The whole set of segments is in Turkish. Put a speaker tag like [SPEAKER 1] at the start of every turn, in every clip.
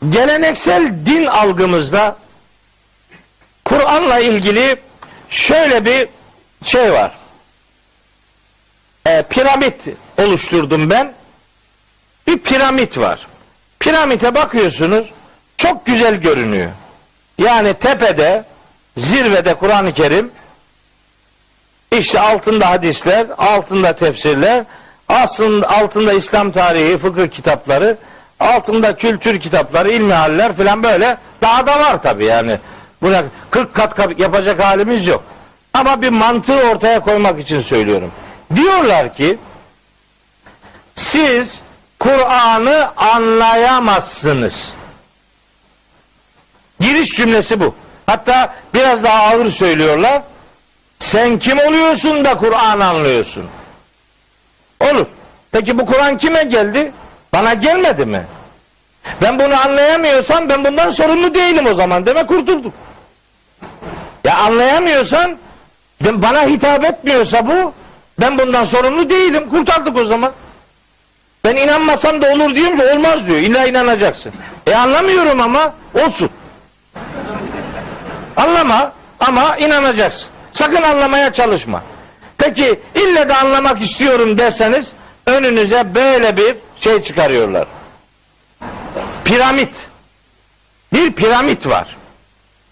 [SPEAKER 1] Geleneksel din algımızda Kur'an'la ilgili şöyle bir şey var. Piramit oluşturdum ben. Bir piramit var. Piramite bakıyorsunuz, çok güzel görünüyor. Yani tepede, zirvede Kur'an-ı Kerim, işte altında hadisler, altında tefsirler, aslında altında İslam tarihi, fıkıh kitapları, altında kültür kitapları, ilmihaller filan, böyle daha da var tabii yani. Buna 40 kat yapacak halimiz yok. Ama bir mantığı ortaya koymak için söylüyorum. Diyorlar ki siz Kur'an'ı anlayamazsınız. Giriş cümlesi bu. Hatta biraz daha ağır söylüyorlar. Sen kim oluyorsun da Kur'an anlıyorsun? Olur. Peki bu Kur'an kime geldi? Bana gelmedi mi? Ben bunu anlayamıyorsam ben bundan sorumlu değilim o zaman. Demek kurtulduk. Ya anlayamıyorsan, bana hitap etmiyorsa bu, ben bundan sorumlu değilim. Kurtardık o zaman. Ben inanmasam da olur diyorum ki olmaz diyor. İlla inanacaksın. Anlamıyorum ama olsun. Anlama ama inanacaksın. Sakın anlamaya çalışma. Peki ille de anlamak istiyorum derseniz önünüze böyle bir şey çıkarıyorlar. Piramit. Bir piramit var.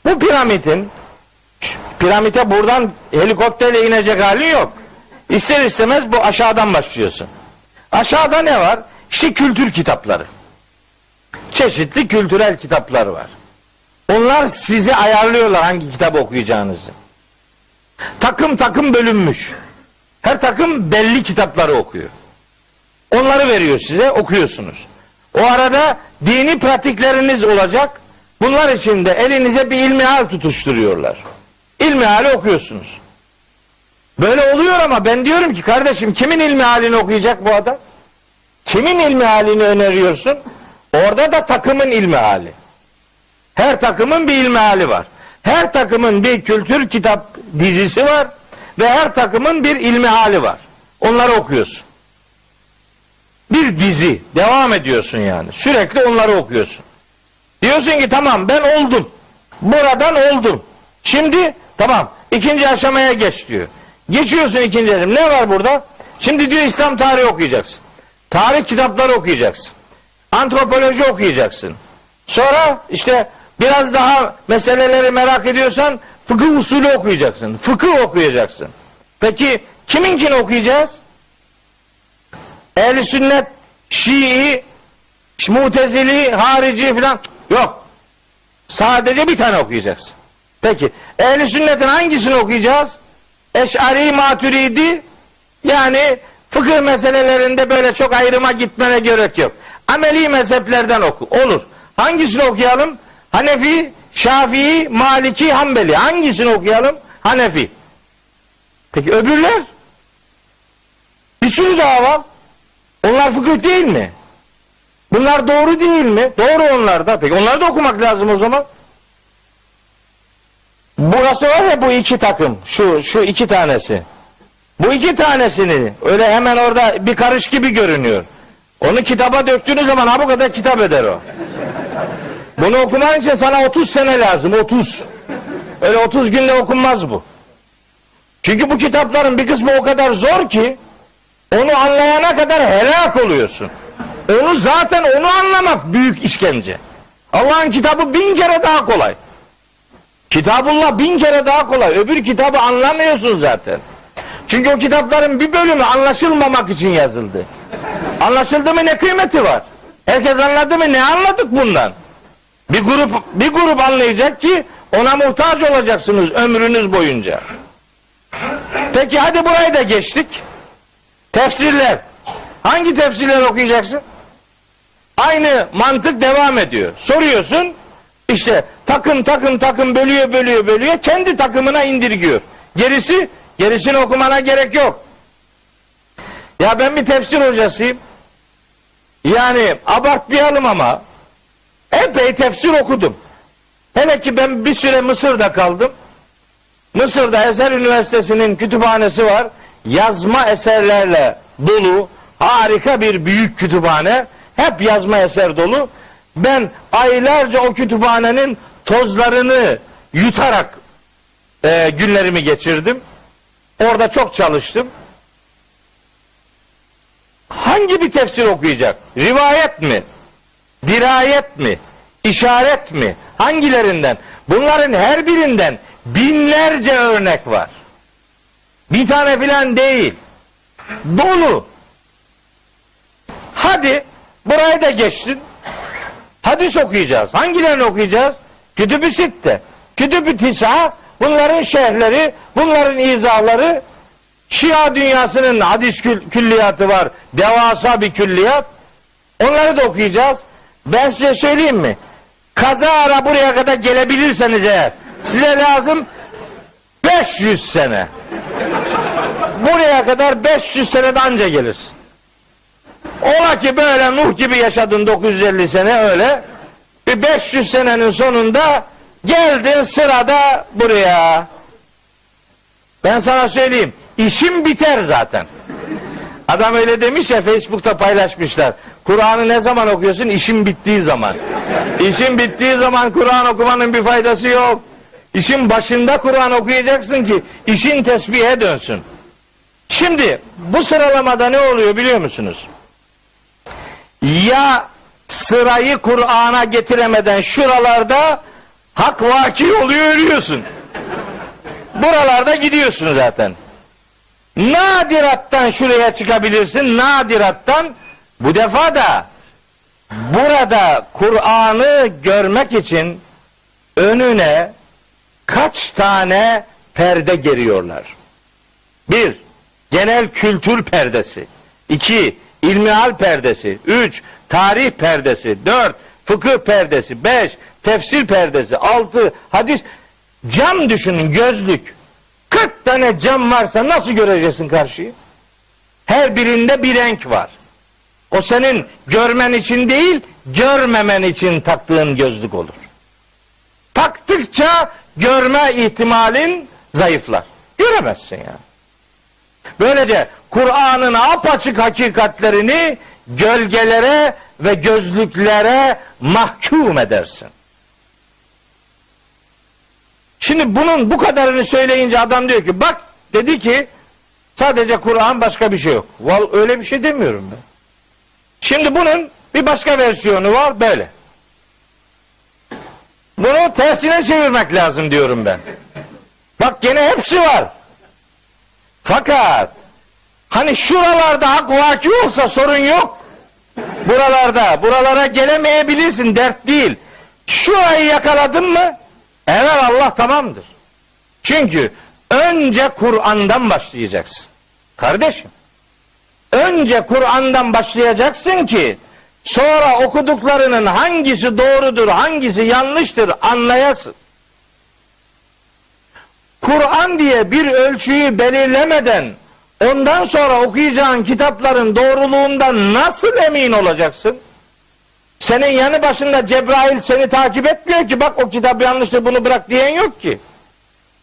[SPEAKER 1] Bu piramite buradan helikopterle inecek halin yok. İster istemez bu aşağıdan başlıyorsun. Aşağıda ne var? İşte kültür kitapları. Çeşitli kültürel kitaplar var. Onlar sizi ayarlıyorlar hangi kitabı okuyacağınızı. Takım takım bölünmüş. Her takım belli kitapları okuyor. Onları veriyor size, okuyorsunuz. O arada dini pratikleriniz olacak. Bunlar için de elinize bir ilmihal tutuşturuyorlar. İlmihali okuyorsunuz. Böyle oluyor ama ben diyorum ki kardeşim, kimin ilmihalini okuyacak bu adam? Kimin ilmihalini öneriyorsun? Orada da takımın ilmihali. Her takımın bir ilmihali var. Her takımın bir kültür kitap dizisi var ve her takımın bir ilmihali var. Onları okuyorsun. Bir dizi devam ediyorsun yani. Sürekli onları okuyorsun. Diyorsun ki tamam, ben oldum. Buradan oldum. Şimdi tamam, ikinci aşamaya geç diyor. Geçiyorsun ikinci aşamaya. Ne var burada? Şimdi diyor İslam tarihi okuyacaksın. Tarih kitapları okuyacaksın. Antropoloji okuyacaksın. Sonra işte biraz daha meseleleri merak ediyorsan fıkıh usulü okuyacaksın. Fıkıh okuyacaksın. Peki kiminkini okuyacağız? Ehl-i sünnet, Şii, Mutezili, Harici filan yok. Sadece bir tane okuyacaksın. Peki ehl-i sünnetin hangisini okuyacağız? Eş'ari, Maturidi, yani fıkıh meselelerinde böyle çok ayrıma gitmene gerek yok. Ameli mezheplerden oku. Olur. Hangisini okuyalım? Hanefi, Şafii, Maliki, Hanbeli. Hangisini okuyalım? Hanefi. Peki öbürler? Bir sürü daha var. Onlar fıkıh değil mi? Bunlar doğru değil mi? Doğru onlar da. Peki onları da okumak lazım o zaman. Burası var ya, bu iki takım. Şu iki tanesi. Bu iki tanesini öyle hemen orada bir karış gibi görünüyor. Onu kitaba döktüğünüz zaman ha bu kadar kitap eder o. Bunu okuman için sana 30 sene lazım. 30. Öyle 30 günde okunmaz bu. Çünkü bu kitapların bir kısmı o kadar zor ki onu anlayana kadar helak oluyorsun. Onu anlamak büyük işkence. Allah'ın kitabı 1000 kere daha kolay. Kitabullah 1000 kere daha kolay. Öbür kitabı anlamıyorsun zaten. Çünkü o kitapların bir bölümü anlaşılmamak için yazıldı. Anlaşıldı mı ne kıymeti var? Herkes anladı mı ne anladık bundan? Bir grup anlayacak ki ona muhtaç olacaksınız ömrünüz boyunca. Peki hadi burayı da geçtik. Tefsirler. Hangi tefsirler okuyacaksın? Aynı mantık devam ediyor. Soruyorsun, işte takım bölüyor, kendi takımına indirgiyor. Gerisini okumana gerek yok. Ya ben bir tefsir hocasıyım. Yani abartmayalım ama epey tefsir okudum. Hele ki ben bir süre Mısır'da kaldım. Mısır'da Eser Üniversitesi'nin kütüphanesi var. Yazma eserlerle dolu harika bir büyük kütüphane. Hep yazma eser dolu. Ben aylarca o kütüphanenin tozlarını yutarak günlerimi geçirdim. Orada çok çalıştım. Hangi bir tefsir okuyacak? Rivayet mi? Dirayet mi? İşaret mi? Hangilerinden? Bunların her birinden binlerce örnek var. Bir tane filan değil. Dolu. Hadi burayı da geçtin. Hadis okuyacağız. Hangilerini okuyacağız? Kütüb-i Sitte, Kütüb-i Tisa, bunların şerhleri, bunların izahları. Şia dünyasının hadis külliyatı var. Devasa bir külliyat. Onları da okuyacağız. Ben size söyleyeyim mi? Kaza ara buraya kadar gelebilirseniz eğer, size lazım 500 sene. Buraya kadar 500 senede anca gelir. Ola ki böyle Nuh gibi yaşadın 950 sene öyle. Bir 500 senenin sonunda geldin sırada buraya. Ben sana söyleyeyim. İşim biter zaten. Adam öyle demiş ya, Facebook'ta paylaşmışlar. Kur'an'ı ne zaman okuyorsun? İşin bittiği zaman. İşin bittiği zaman Kur'an okumanın bir faydası yok. İşin başında Kur'an okuyacaksın ki işin tesbihe dönsün. Şimdi bu sıralamada ne oluyor biliyor musunuz? Ya sırayı Kur'an'a getiremeden şuralarda hak vaki oluyor, ölüyorsun. Buralarda gidiyorsun zaten. Nadirattan şuraya çıkabilirsin, nadirattan. Bu defa da burada Kur'an'ı görmek için önüne kaç tane perde geriyorlar? 1. Genel kültür perdesi. 2. İlmihal perdesi. 3. Tarih perdesi. 4. Fıkıh perdesi. 5. Tefsir perdesi. 6. Hadis. Cam düşünün, gözlük. 40 tane cam varsa nasıl göreceksin karşıyı? Her birinde bir renk var. O senin görmen için değil, görmemen için taktığın gözlük olur. Taktıkça görme ihtimalin zayıflar. Göremezsin yani. Böylece Kur'an'ın apaçık hakikatlerini gölgelere ve gözlüklere mahkum edersin. Şimdi bunun bu kadarını söyleyince adam diyor ki bak, dedi ki sadece Kur'an, başka bir şey yok. Vallahi öyle bir şey demiyorum ben. Şimdi bunun bir başka versiyonu var böyle. Bunu tersine çevirmek lazım diyorum ben. Bak gene hepsi var. Fakat hani şuralarda hak vaki olsa sorun yok. Buralara gelemeyebilirsin, dert değil. Şurayı yakaladın mı? Evet, Allah tamamdır. Çünkü önce Kur'an'dan başlayacaksın. Kardeşim, önce Kur'an'dan başlayacaksın ki sonra okuduklarının hangisi doğrudur, hangisi yanlıştır anlayasın. Kur'an diye bir ölçüyü belirlemeden ondan sonra okuyacağın kitapların doğruluğundan nasıl emin olacaksın? Senin yanı başında Cebrail seni takip etmiyor ki bak o kitap yanlıştır bunu bırak diyen yok ki.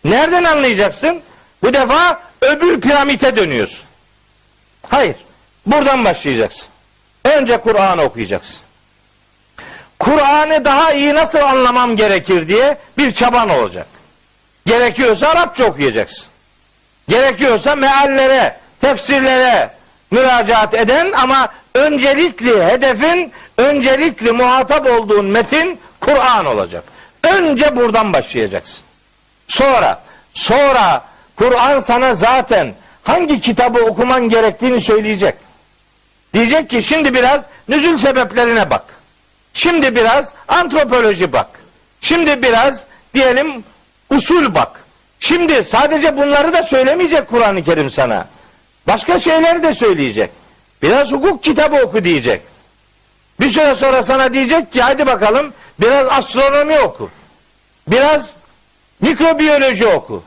[SPEAKER 1] Nereden anlayacaksın? Bu defa öbür piramite dönüyorsun. Hayır. Buradan başlayacaksın. Önce Kur'an'ı okuyacaksın. Kur'an'ı daha iyi nasıl anlamam gerekir diye bir çaban olacak. Gerekiyorsa Arapça okuyacaksın. Gerekiyorsa meallere, tefsirlere müracaat eden ama öncelikli hedefin, öncelikli muhatap olduğun metin Kur'an olacak. Önce buradan başlayacaksın. Sonra Kur'an sana zaten hangi kitabı okuman gerektiğini söyleyecek. Diyecek ki şimdi biraz nüzul sebeplerine bak. Şimdi biraz antropoloji bak. Şimdi biraz diyelim usul bak. Şimdi sadece bunları da söylemeyecek Kur'an-ı Kerim sana. Başka şeyleri de söyleyecek. Biraz hukuk kitabı oku diyecek. Bir süre sonra sana diyecek ki hadi bakalım biraz astronomi oku. Biraz mikrobiyoloji oku.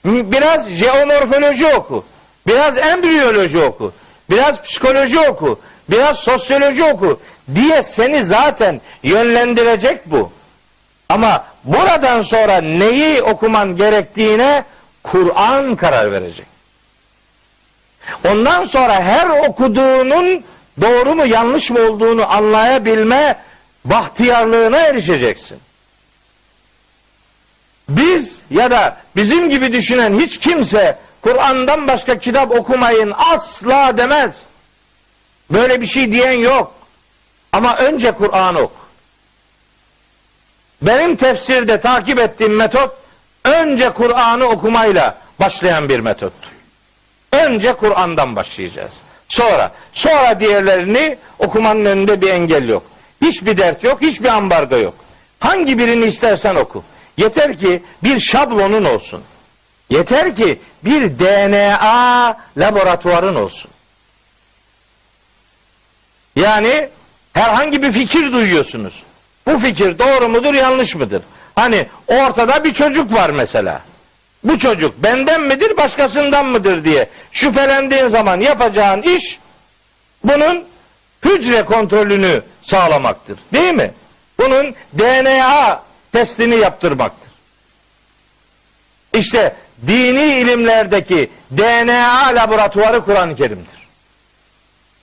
[SPEAKER 1] Biraz jeomorfoloji oku. Biraz embriyoloji oku. Biraz psikoloji oku. Biraz sosyoloji oku diye seni zaten yönlendirecek bu. Ama buradan sonra neyi okuman gerektiğine Kur'an karar verecek. Ondan sonra her okuduğunun doğru mu yanlış mı olduğunu anlayabilme bahtiyarlığına erişeceksin. Biz ya da bizim gibi düşünen hiç kimse Kur'an'dan başka kitap okumayın asla demez. Böyle bir şey diyen yok. Ama önce Kur'an'ı oku. Benim tefsirde takip ettiğim metot önce Kur'an'ı okumayla başlayan bir metottur. Önce Kur'an'dan başlayacağız. Sonra diğerlerini okumanın önünde bir engel yok. Hiçbir dert yok, hiçbir ambargo yok. Hangi birini istersen oku. Yeter ki bir şablonun olsun. Yeter ki bir DNA laboratuvarın olsun. Yani herhangi bir fikir duyuyorsunuz. Bu fikir doğru mudur, yanlış mıdır? Hani ortada bir çocuk var mesela. Bu çocuk benden midir, başkasından mıdır diye şüphelendiğin zaman yapacağın iş bunun hücre kontrolünü sağlamaktır. Değil mi? Bunun DNA testini yaptırmaktır. İşte dini ilimlerdeki DNA laboratuvarı Kur'an-ı Kerim'dir.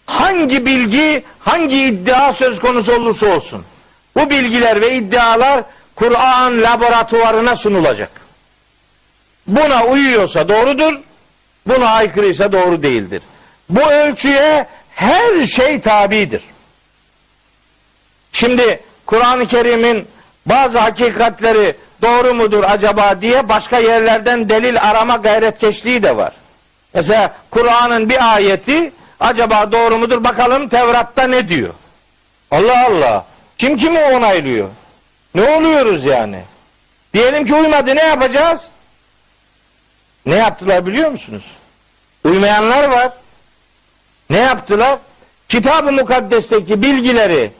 [SPEAKER 1] Hangi bilgi, hangi iddia söz konusu olursa olsun, bu bilgiler ve iddialar Kur'an laboratuvarına sunulacak. Buna uyuyorsa doğrudur, buna aykırıysa doğru değildir. Bu ölçüye her şey tabidir. Şimdi Kur'an-ı Kerim'in bazı hakikatleri doğru mudur acaba diye başka yerlerden delil arama gayretkeşliği de var. Mesela Kur'an'ın bir ayeti acaba doğru mudur bakalım Tevrat'ta ne diyor? Allah Allah. Kim kimi onaylıyor? Ne oluyoruz yani? Diyelim ki uymadı, ne yapacağız? Ne yaptılar biliyor musunuz? Uymayanlar var. Ne yaptılar? Kitab-ı Mukaddes'teki bilgileri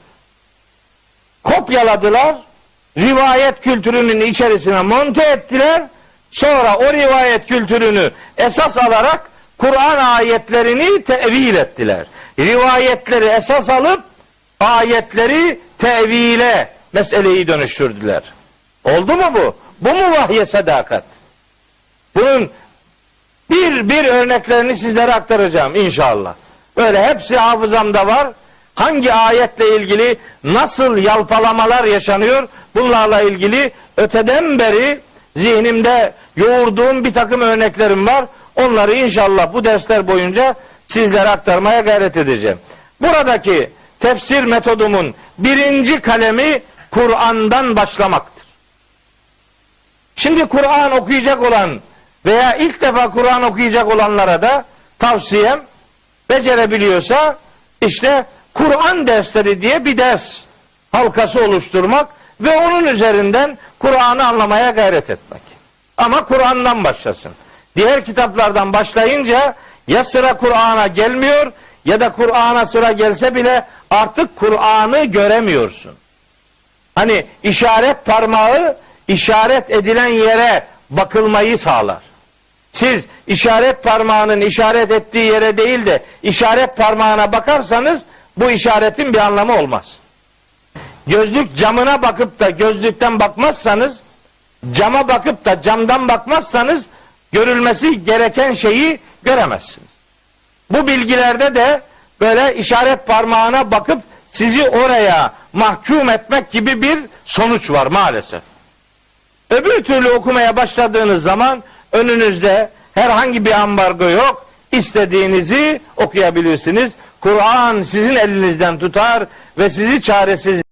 [SPEAKER 1] kopyaladılar. Rivayet kültürünün içerisine monte ettiler. Sonra o rivayet kültürünü esas alarak Kur'an ayetlerini tevil ettiler. Rivayetleri esas alıp ayetleri tevile meseleyi dönüştürdüler. Oldu mu bu? Bu mu vahye sadakat? Bunun bir örneklerini sizlere aktaracağım inşallah. Böyle hepsi hafızamda var. Hangi ayetle ilgili nasıl yalpalamalar yaşanıyor, bunlarla ilgili öteden beri zihnimde yoğurduğum bir takım örneklerim var. Onları inşallah bu dersler boyunca sizlere aktarmaya gayret edeceğim. Buradaki tefsir metodumun birinci kalemi Kur'an'dan başlamaktır. Şimdi Kur'an okuyacak olan veya ilk defa Kur'an okuyacak olanlara da tavsiyem, becerebiliyorsa işte Kur'an dersleri diye bir ders halkası oluşturmak ve onun üzerinden Kur'an'ı anlamaya gayret etmek. Ama Kur'an'dan başlasın. Diğer kitaplardan başlayınca ya sıra Kur'an'a gelmiyor ya da Kur'an'a sıra gelse bile artık Kur'an'ı göremiyorsun. Hani işaret parmağı işaret edilen yere bakılmayı sağlar. Siz işaret parmağının işaret ettiği yere değil de işaret parmağına bakarsanız bu işaretin bir anlamı olmaz. Gözlük camına bakıp da gözlükten bakmazsanız, cama bakıp da camdan bakmazsanız görülmesi gereken şeyi göremezsiniz. Bu bilgilerde de böyle işaret parmağına bakıp sizi oraya mahkum etmek gibi bir sonuç var maalesef. Öbür türlü okumaya başladığınız zaman önünüzde herhangi bir ambargo yok. İstediğinizi okuyabilirsiniz. Kur'an sizin elinizden tutar ve sizi çaresiz